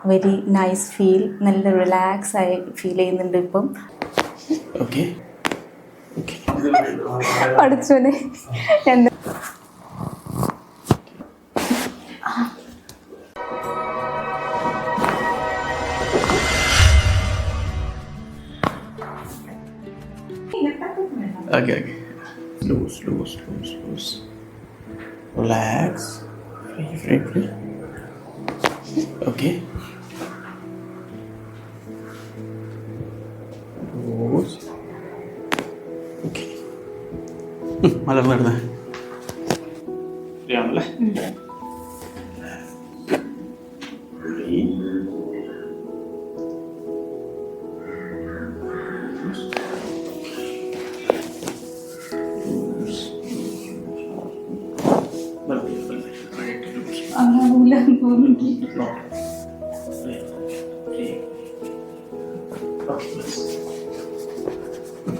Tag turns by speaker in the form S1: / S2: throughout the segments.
S1: Very nice feel. നല്ല relax ആയി feel ചെയ്യുന്നുണ്ട് ഇപ്പം.
S2: ഓക്കെ
S1: പഠിച്ചോനെ എന്താ
S2: Okay. Loose. Relax. Free. Okay. Loose. Okay. മലർന്നിടുന്ന ഫ്രീയാണല്ലേ?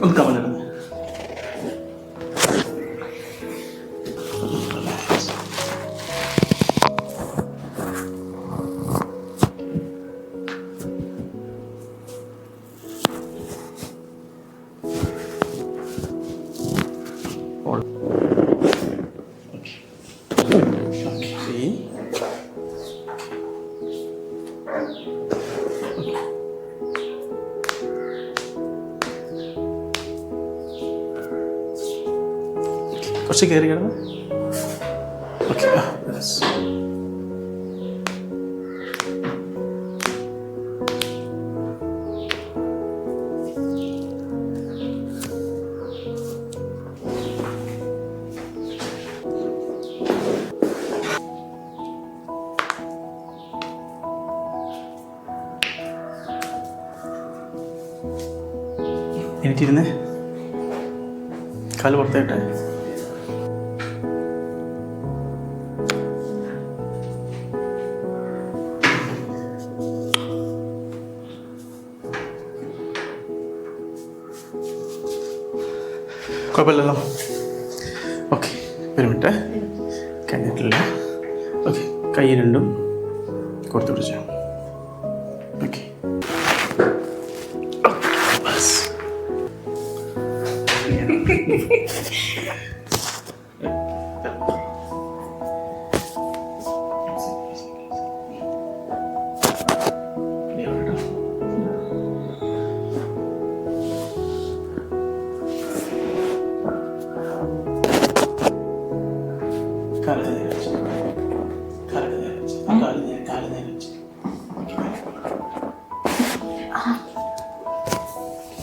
S2: ഒന്ന് കമലിടുന്നത് കുറച്ച് കയറി കിടന്ന്. ഓക്കെ എനിക്കിരുന്ന് കാല് പുറത്തായിട്ട്. കുഴപ്പമില്ലല്ലോ? ഓക്കെ, ഒരു മിനിറ്റ്. കഴിഞ്ഞിട്ടില്ല. ഓക്കെ, കൈ രണ്ടും കൊടുത്തു പിടിച്ച. ഓക്കെ, ബസ്.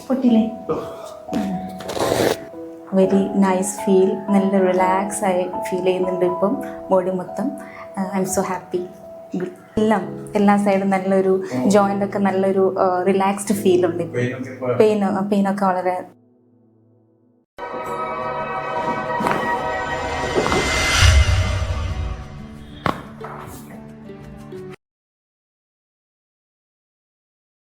S1: പൊട്ടില്ലേ? Very nice feel. നല്ല റിലാക്സ് ആയി ഫീൽ ചെയ്യുന്നുണ്ട് ഇപ്പം ബോഡി മൊത്തം. I'm so happy. എല്ലാ സൈഡും നല്ലൊരു ജോയിൻ്റൊക്കെ നല്ലൊരു റിലാക്സ്ഡ് ഫീൽ ഉണ്ട്. പെയിനൊക്കെ വളരെ